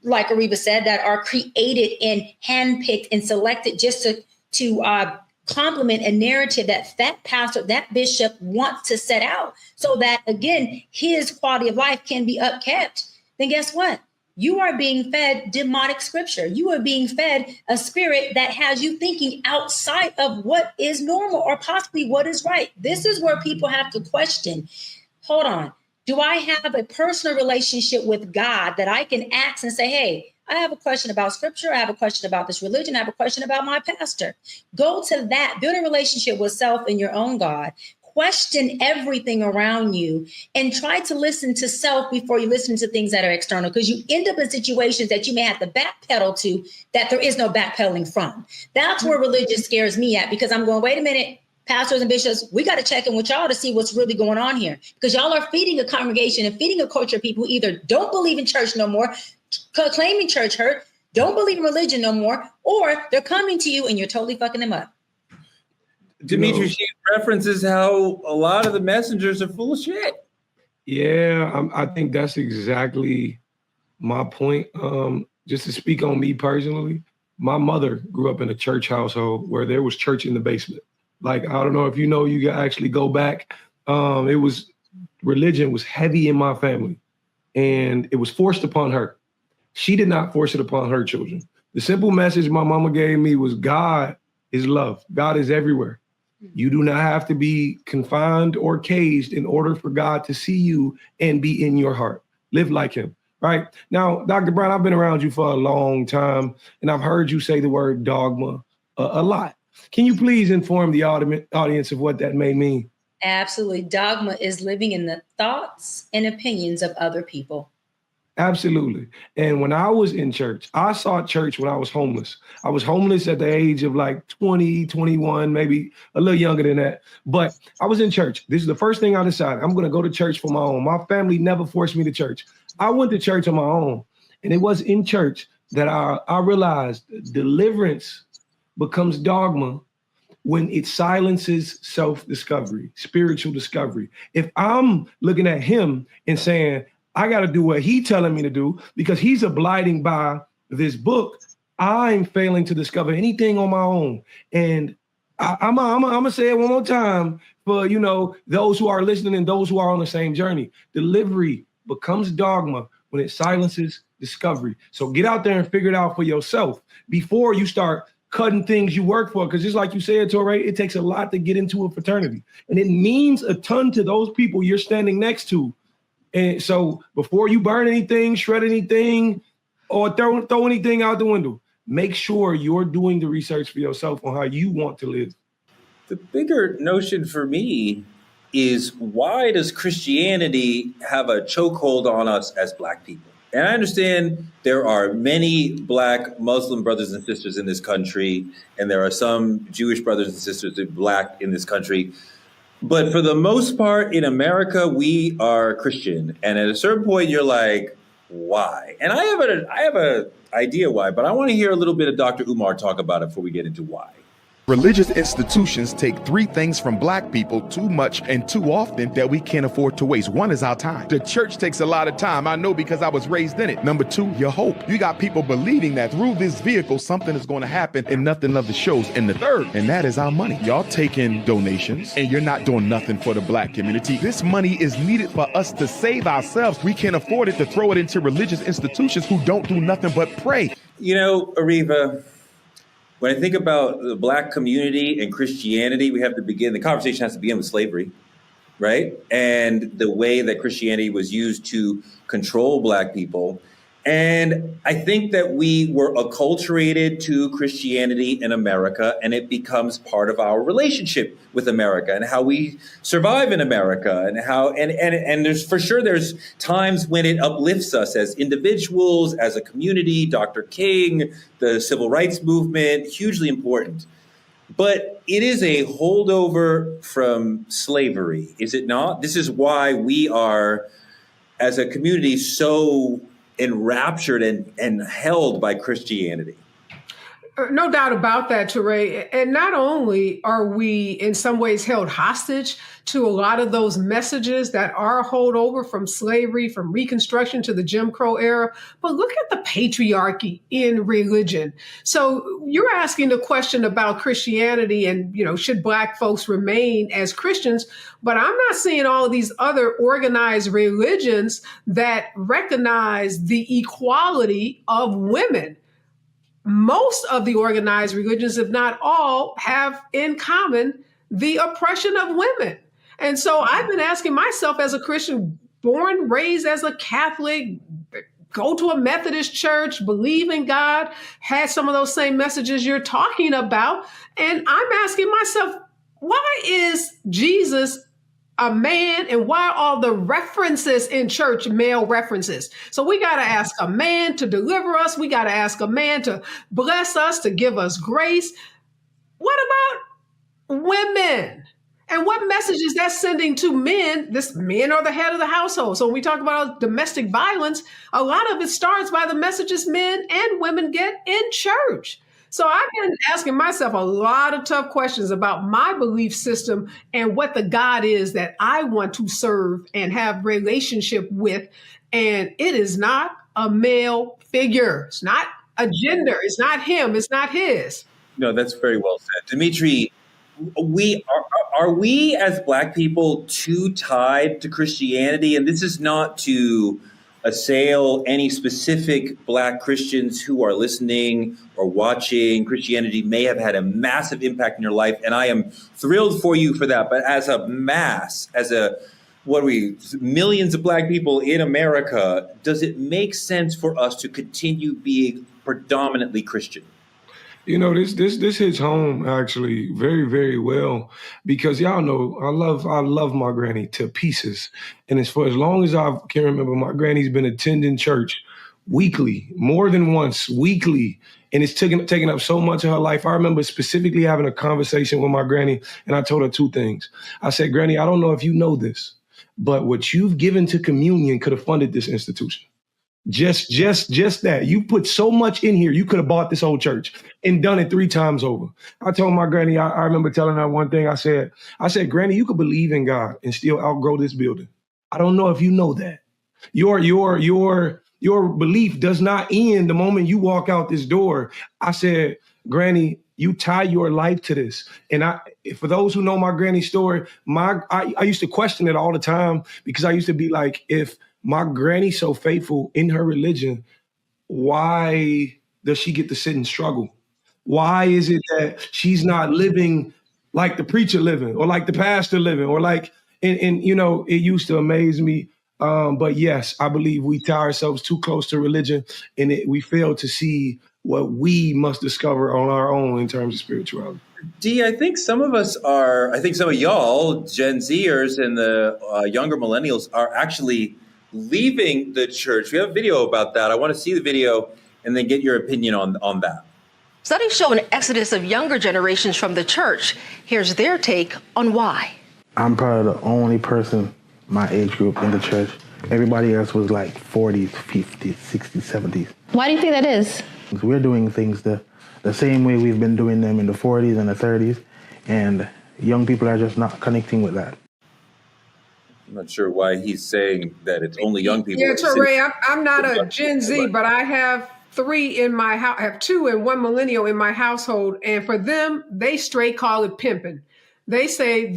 like Ariva said, that are created and handpicked and selected just to complement a narrative that pastor, that bishop wants to set out so that, again, his quality of life can be upkept, then guess what? You are being fed demonic scripture. You are being fed a spirit that has you thinking outside of what is normal or possibly what is right. This is where people have to question, hold on, do I have a personal relationship with God that I can ask and say, hey, I have a question about scripture. I have a question about this religion. I have a question about my pastor. Go to that, build a relationship with self and your own God. Question everything around you and try to listen to self before you listen to things that are external, because you end up in situations that you may have to backpedal to that there is no backpedaling from. That's where religion scares me at, because I'm going, wait a minute, pastors and bishops, we got to check in with y'all to see what's really going on here, because y'all are feeding a congregation and feeding a culture of people who either don't believe in church no more, claiming church hurt, don't believe in religion no more, or they're coming to you and you're totally fucking them up. Dimitri, she references how a lot of the messengers are full of shit. Yeah, I think that's exactly my point. Just to speak on me personally, my mother grew up in a church household where there was church in the basement. Like, I don't know if you know, you can actually go back. Religion was heavy in my family, and it was forced upon her. She did not force it upon her children. The simple message my mama gave me was God is love. God is everywhere. You do not have to be confined or caged in order for God to see you and be in your heart. Live like him, right? Now, Dr. Bryant, I've been around you for a long time, and I've heard you say the word dogma a lot. Can you please inform the audience of what that may mean? Absolutely. Dogma is living in the thoughts and opinions of other people. Absolutely. And when I was in church, I saw church when I was homeless. I was homeless at the age of like 20, 21, maybe a little younger than that. But I was in church. This is the first thing I decided. I'm going to go to church for my own. My family never forced me to church. I went to church on my own. And it was in church that I realized deliverance becomes dogma when it silences self-discovery, spiritual discovery. If I'm looking at him and saying, I got to do what he's telling me to do because he's abiding by this book, I'm failing to discover anything on my own. And I'm going to say it one more time for, those who are listening and those who are on the same journey. Delivery becomes dogma when it silences discovery. So get out there and figure it out for yourself before you start cutting things you work for. Because just like you said, Torre, it takes a lot to get into a fraternity. And it means a ton to those people you're standing next to. And so before you burn anything, shred anything, or throw anything out the window, make sure you're doing the research for yourself on how you want to live. The bigger notion for me is, why does Christianity have a chokehold on us as Black people? And I understand there are many Black Muslim brothers and sisters in this country, and there are some Jewish brothers and sisters that are Black in this country. But for the most part in America, we are Christian. And at a certain point, you're like, why? And I have an idea why, but I want to hear a little bit of Dr. Umar talk about it before we get into why. Religious institutions take three things from Black people too much and too often that we can't afford to waste. One is our time. The church takes a lot of time. I know because I was raised in it. Number two, your hope. You got people believing that through this vehicle, something is going to happen and nothing of the shows. And the third, and that is our money. Y'all taking donations and you're not doing nothing for the Black community. This money is needed for us to save ourselves. We can't afford it to throw it into religious institutions who don't do nothing but pray. Ariva, when I think about the Black community and Christianity, the conversation has to begin with slavery, right? And the way that Christianity was used to control Black people. And I think that we were acculturated to Christianity in America, and it becomes part of our relationship with America and how we survive in America, and there's times when it uplifts us as individuals, as a community. Dr. King, the civil rights movement, hugely important. But it is a holdover from slavery, is it not? This is why we are, as a community, so enraptured and held by Christianity. No doubt about that, Teray. And not only are we in some ways held hostage to a lot of those messages that are holdover from slavery, from Reconstruction to the Jim Crow era, but look at the patriarchy in religion. So you're asking the question about Christianity and, should Black folks remain as Christians? But I'm not seeing all of these other organized religions that recognize the equality of women. Most of the organized religions, if not all, have in common the oppression of women. And so I've been asking myself as a Christian, born, raised as a Catholic, go to a Methodist church, believe in God, had some of those same messages you're talking about. And I'm asking myself, why is Jesus a man, and why all the references in church male references? So we got to ask a man to deliver us. We got to ask a man to bless us, to give us grace. What about women? And what message is that sending to men? Men are the head of the household. So when we talk about domestic violence, a lot of it starts by the messages men and women get in church. So I've been asking myself a lot of tough questions about my belief system and what the God is that I want to serve and have relationship with. And it is not a male figure. It's not a gender. It's not him. It's not his. No, that's very well said. Dimitri, are we as Black people too tied to Christianity? And this is not to assail any specific Black Christians who are listening or watching. Christianity may have had a massive impact in your life, and I am thrilled for you for that. But as a mass, millions of Black people in America, does it make sense for us to continue being predominantly Christian? This hits home actually very, very well, because y'all know I love my granny to pieces. And for as long as I can remember, my granny's been attending church weekly, more than once weekly. And it's taken up so much of her life. I remember specifically having a conversation with my granny, and I told her two things. I said, Granny, I don't know if you know this, but what you've given to communion could have funded this institution. Just that. You put so much in here, you could have bought this whole church and done it 3 times over. I told my granny, I remember telling her one thing. I said, Granny, you could believe in God and still outgrow this building. I don't know if you know that. Your belief does not end the moment you walk out this door. I said, Granny, you tie your life to this. And for those who know my granny's story, I used to question it all the time, because I used to be like, if my granny's so faithful in her religion, why does she get to sit and struggle? Why is it that she's not living like the preacher living, or like the pastor living, or like, and it used to amaze me. But yes, I believe we tie ourselves too close to religion, and we fail to see what we must discover on our own in terms of spirituality. D, I think some of y'all, Gen Zers and the younger millennials, are actually leaving the church. We have a video about that. I want to see the video and then get your opinion on that. Studies show an exodus of younger generations from the church. Here's their take on why. I'm probably the only person my age group in the church. Everybody else was like 40s, 50s, 60s, 70s. Why do you think that is? We're doing things the same way we've been doing them in the 40s and the 30s, and young people are just not connecting with that. I'm not sure why he's saying that it's only young people. Yeah, Teray, I'm not a Gen Z, but I have 3 in my house. I have 2 and 1 millennial in my household, and for them, they straight call it pimping. They say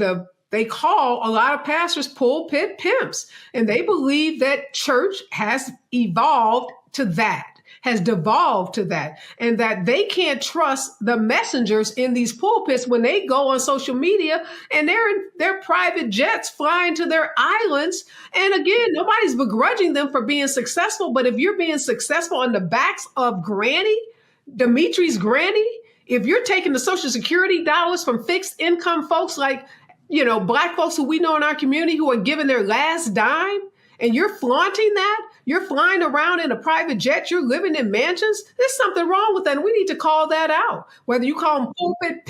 they call a lot of pastors pulpit pimps, and they believe that church has evolved to that, has devolved to that, and that they can't trust the messengers in these pulpits when they go on social media and they're in their private jets flying to their islands. And again, nobody's begrudging them for being successful, but if you're being successful on the backs of Dimitri's granny, if you're taking the Social Security dollars from fixed income folks like, Black folks who we know in our community who are giving their last dime, and you're flaunting that, you're flying around in a private jet, you're living in mansions, there's something wrong with that. And we need to call that out, whether you call them pulpit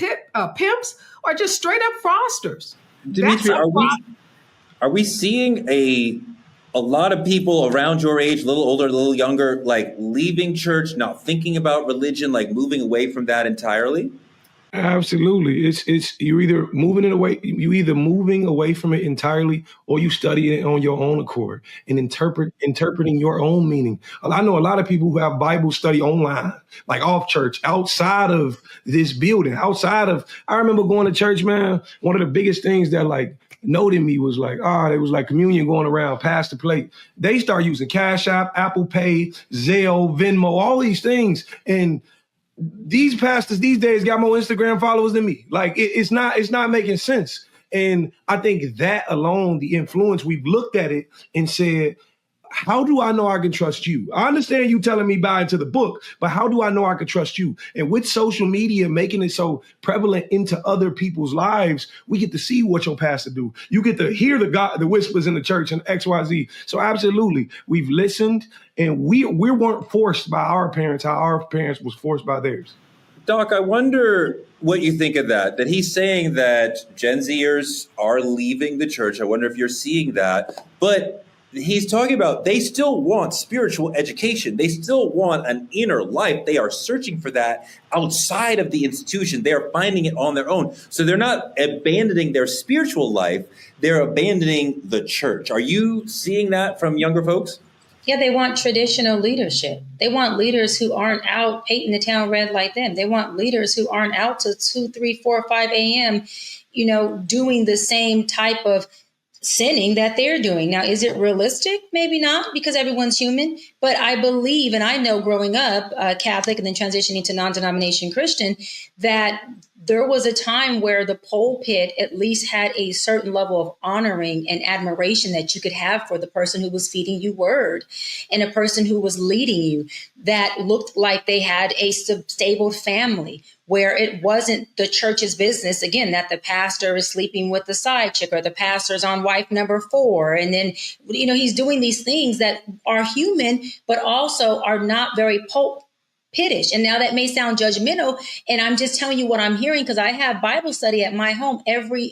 pimps or just straight up fraudsters. Dimitri, are we seeing a lot of people around your age, a little older, a little younger, like leaving church, not thinking about religion, like moving away from that entirely? Absolutely. It's you're either moving away from it entirely, or you study it on your own accord and interpreting your own meaning. I know a lot of people who have Bible study online, like off church, outside of this building, I remember going to church, man. One of the biggest things that like noted me was like, it was like communion going around, pass the plate. They start using CashApp, Apple Pay, Zelle, Venmo, all these things. And these pastors these days got more Instagram followers than me. Like it's not making sense. And I think that alone, the influence, we've looked at it and said, how do I know I can trust you? I understand you telling me buy into the book, but how do I know I can trust you? And with social media making it so prevalent into other people's lives, we get to see what your pastor do. You get to hear the whispers in the church and XYZ. So absolutely, we've listened, and we weren't forced by our parents how our parents was forced by theirs. Doc, I wonder what you think of that he's saying that Gen Zers are leaving the church. I wonder if you're seeing that, but he's talking about they still want spiritual education. They still want an inner life. They are searching for that outside of the institution. They are finding it on their own. So they're not abandoning their spiritual life. They're abandoning the church. Are you seeing that from younger folks? Yeah, they want traditional leadership. They want leaders who aren't out painting the town red like them. They want leaders who aren't out till 2, 3, 4, 5 a.m., doing the same type of sinning that they're doing. Now, is it realistic? Maybe not, because everyone's human. But I believe, and I know growing up Catholic and then transitioning to non-denomination Christian, that there was a time where the pulpit at least had a certain level of honoring and admiration that you could have for the person who was feeding you word and a person who was leading you that looked like they had a stable family, where it wasn't the church's business, again, that the pastor is sleeping with the side chick or the pastor's on wife number 4. And then, he's doing these things that are human, but also are not very pulpitish. And now that may sound judgmental, and I'm just telling you what I'm hearing, because I have Bible study at my home every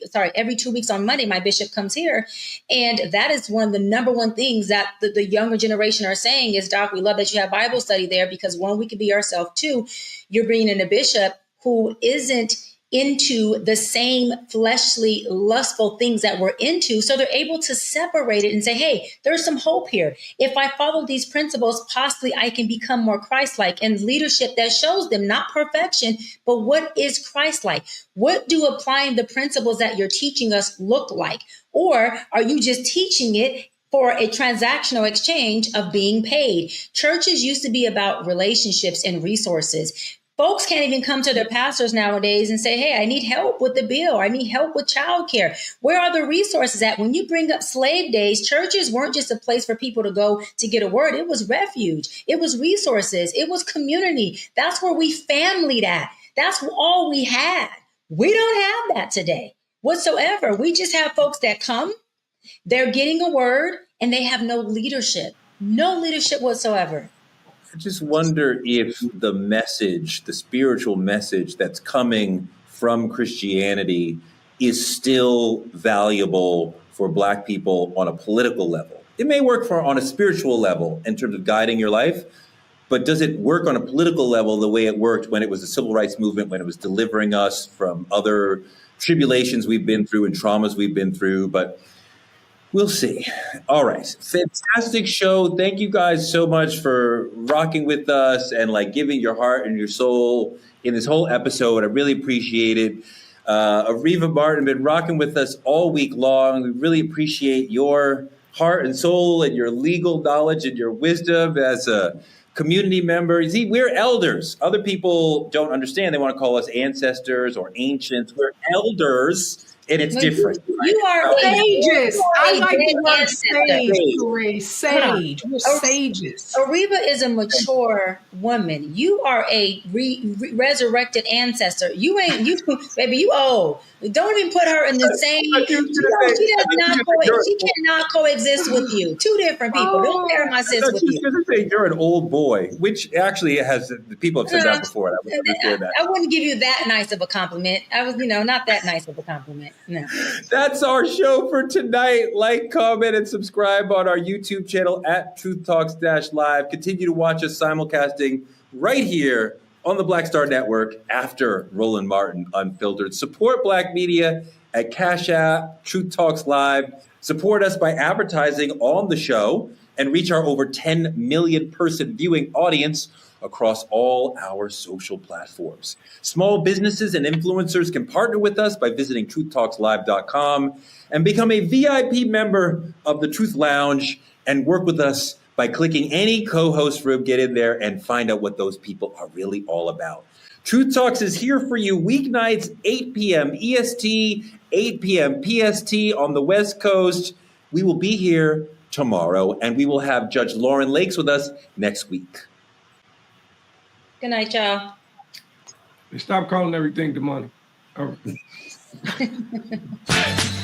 2 weeks on Monday. My bishop comes here. And that is one of the number one things that the younger generation are saying is, Doc, we love that you have Bible study there, because one, we can be ourselves. Two, you're bringing in a bishop who isn't into the same fleshly, lustful things that we're into. So they're able to separate it and say, hey, there's some hope here. If I follow these principles, possibly I can become more Christ-like, and leadership that shows them not perfection, but what is Christ-like? What do applying the principles that you're teaching us look like? Or are you just teaching it for a transactional exchange of being paid? Churches used to be about relationships and resources. Folks can't even come to their pastors nowadays and say, hey, I need help with the bill. I need help with childcare. Where are the resources at? When you bring up slave days, churches weren't just a place for people to go to get a word. It was refuge. It was resources. It was community. That's where we familyed at. That's all we had. We don't have that today whatsoever. We just have folks that come, they're getting a word, and they have no leadership whatsoever. I just wonder if the message, the spiritual message that's coming from Christianity is still valuable for Black people on a political level. It may work on a spiritual level in terms of guiding your life, but does it work on a political level the way it worked when it was the civil rights movement, when it was delivering us from other tribulations we've been through and traumas we've been through? But we'll see. All right. Fantastic show. Thank you guys so much for rocking with us and giving your heart and your soul in this whole episode. I really appreciate it. Areva Martin been rocking with us all week long. We really appreciate your heart and soul and your legal knowledge and your wisdom as a community member. See, we're elders. Other people don't understand. They want to call us ancestors or ancients. We're elders. And it's different. You are sages. I like the word sage. Sage. We're sages. Areva is a mature woman. You are a resurrected ancestor. Baby, you old. Don't even put her in the same. She cannot coexist with you. Two different people. Don't pair my sis with you. Say you're an old boy, which actually people have said that before. I wouldn't understand that. I wouldn't give you that nice of a compliment. I was, not that nice of a compliment. No. That's our show for tonight. Like, comment, and subscribe on our YouTube channel at TruthTalks-Live. Continue to watch us simulcasting right here on the Black Star Network after Roland Martin Unfiltered. Support Black media at CashApp, Truth Talks Live. Support us by advertising on the show and reach our over 10 million person viewing audience across all our social platforms. Small businesses and influencers can partner with us by visiting truthtalkslive.com and become a VIP member of the Truth Lounge and work with us by clicking any co-host room. Get in there and find out what those people are really all about. Truth Talks is here for you weeknights, 8 p.m. EST, 8 p.m. PST on the West Coast. We will be here tomorrow, and we will have Judge Lauren Lakes with us next week. Good night, y'all. Stop calling everything the money. All right.